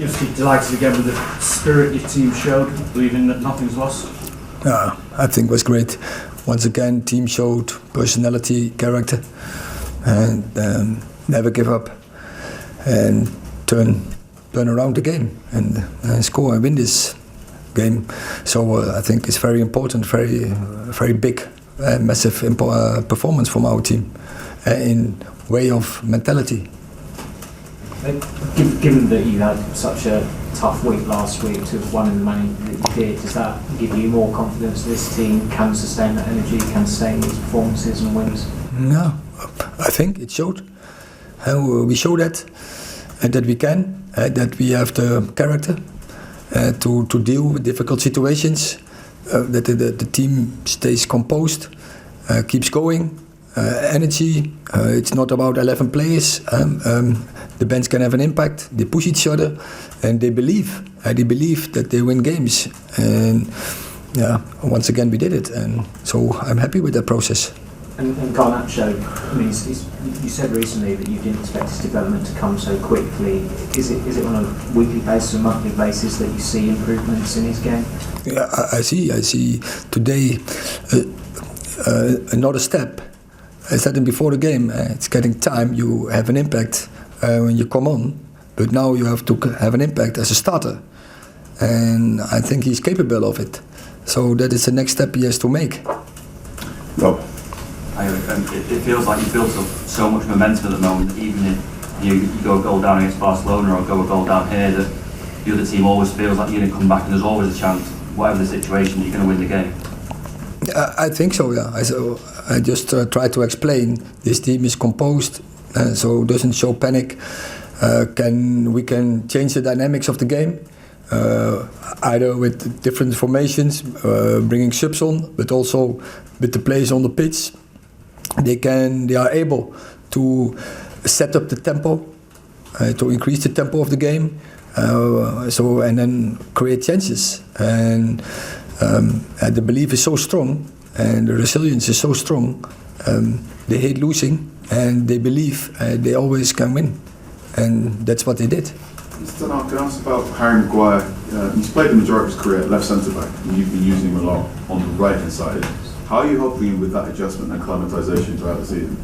You're delighted again with the spirit your team showed, believing that nothing's lost? I think it was great. Once again, team showed personality, character, and never give up, and turn around the game and score and win this game. So I think it's very important, very big, massive performance from our team in way of mentality. Given that you had such a tough week last week to have won in the manner that you did, does that give you more confidence this team can sustain that energy, can sustain these performances and wins? No, I think it showed. We showed that we can, that we have the character to deal with difficult situations, that the team stays composed, keeps going, energy. It's not about 11 players. The bench can have an impact. They push each other, and they believe that they win games. And once again we did it, and so I'm happy with that process. And Garnacho, I mean, you said recently that you didn't expect his development to come so quickly. Is it on a weekly basis or monthly basis that you see improvements in his game? Yeah, I see today another step. I said it before the game. It's getting time. You have an impact when you come on, but now you have to have an impact as a starter, and I think he's capable of it. So that is the next step he has to make. Rob. It feels like you've built up so much momentum at the moment, even if you go a goal down against Barcelona or go a goal down here, that the other team always feels like you're going to come back and there's always a chance, whatever the situation, you're going to win the game. I think so, yeah. I just try to explain this team is composed, so doesn't show panic. We can change the dynamics of the game, either with different formations, bringing subs on, but also with the players on the pitch. They are able to set up the tempo, to increase the tempo of the game, and then create chances. And the belief is so strong, and the resilience is so strong. They hate losing, and they believe they always can win, and that's what they did. Mr. Ten Hag, can I ask about Harry Maguire? He's played the majority of his career at left centre back, and you've been using him a lot on the right hand side. How are you helping him with that adjustment and acclimatisation throughout the season?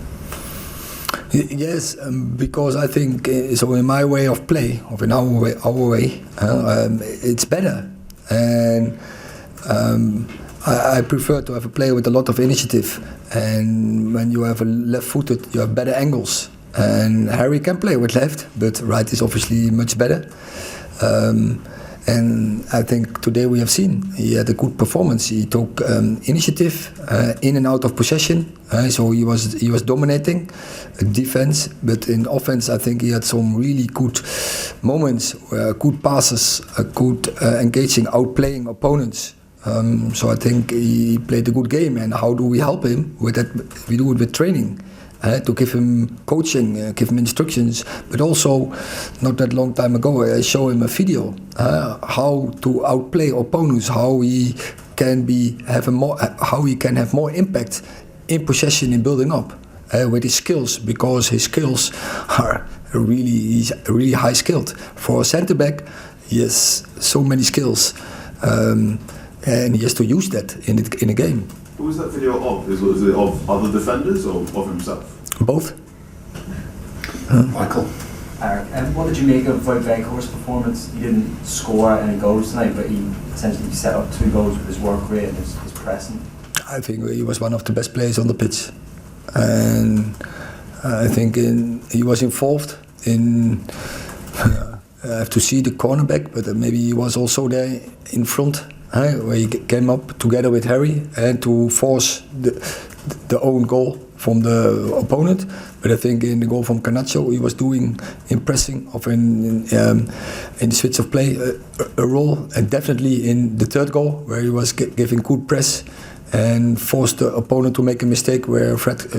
Yes, because I think so. In my way of play, or in our way, it's better, and I prefer to have a player with a lot of initiative. And when you have a left-footed, you have better angles. And Harry can play with left, but right is obviously much better. And I think today we have seen he had a good performance. He took initiative in and out of possession, so he was dominating defense. But in offense, I think he had some really good moments, good passes, good engaging, outplaying opponents. So I think he played a good game. And how do we help him with that? We do it with training. To give him coaching, give him instructions, but also not that long time ago I showed him a video how to outplay opponents, how he can have more impact in possession, in building up with his skills, because his skills are he's really high skilled. For a centre back, he has so many skills, and he has to use that in a game. Who was that video of? Is it of other defenders or of himself? Both. Michael. Eric, what did you make of Wout Weghorst's performance? He didn't score any goals tonight, but he essentially set up 2 goals with his work rate and his pressing. I think he was one of the best players on the pitch, and I think he was involved in. I have to see the cornerback, but maybe he was also there in front. Where he came up together with Harry and to force the own goal from the opponent. But I think in the goal from Garnacho, he was doing in pressing of in the switch of play a role, and definitely in the third goal where he was giving good press and forced the opponent to make a mistake where Fred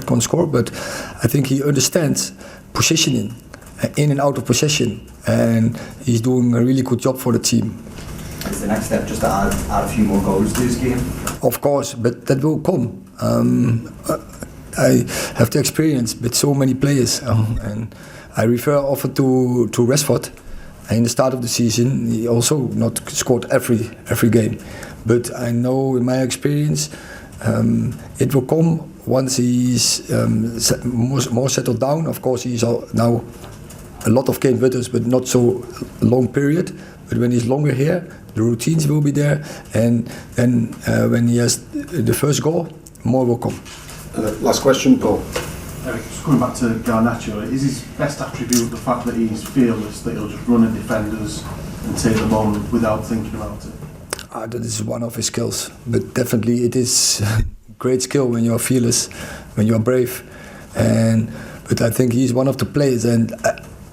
can't score. But I think he understands positioning, in and out of possession, and he's doing a really good job for the team. Is the next step just to add a few more goals to this game? Of course, but that will come. I have the experience with so many players, and I refer often to Rashford, In the start of the season, he also not scored every game. But I know in my experience, it will come once he's more settled down. Of course, he's now a lot of games with us, but not so long period. But when he's longer here, the routines will be there, and then when he has the first goal, more will come. Last question, Paul. Erik, just coming back to Garnacho, is his best attribute the fact that he's fearless, that he'll just run at defenders and take them on without thinking about it? That is one of his skills, but definitely it is great skill when you are fearless, when you are brave, but I think he's one of the players, and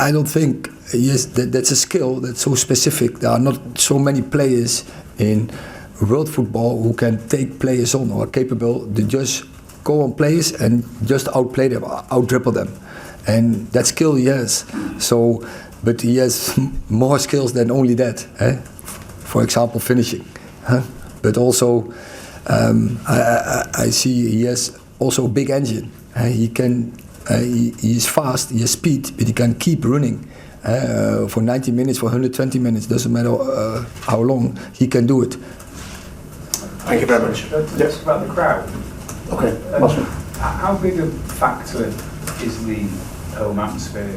I don't think that's a skill that's so specific. There are not so many players in world football who can take players on or are capable to just go on players and just outplay them, out-dribble them, and that skill he has. So, but he has more skills than only that. For example, finishing. But also, I see he has also a big engine. He is fast, he has speed, but he can keep running for 90 minutes, for 120 minutes, doesn't matter how long, he can do it. Thank you very much. Just about the crowd. Okay, last one. How big a factor is the home atmosphere?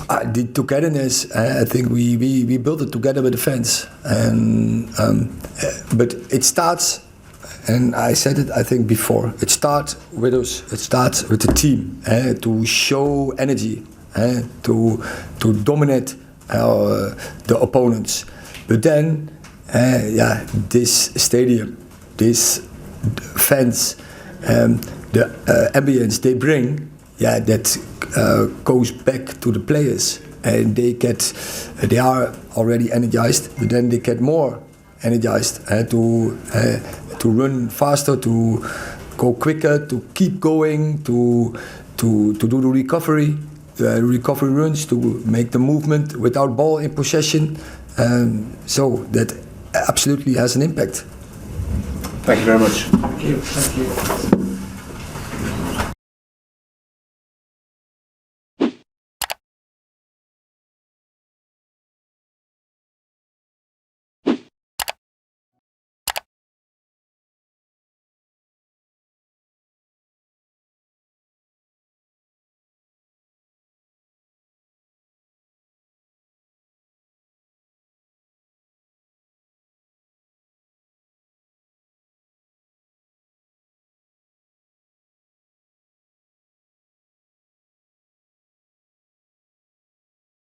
The togetherness, I think we built it together with the fans, and but it starts, and I said it I think before, it starts with us, it starts with the team, to show energy, to dominate the opponents, but then this stadium, this fans, the ambience they bring, that goes back to the players, and they are already energized, but then they get more energized to run faster, to go quicker, to keep going, to do the recovery runs, to make the movement without ball in possession. So that absolutely has an impact. Thank you very much. Thank you.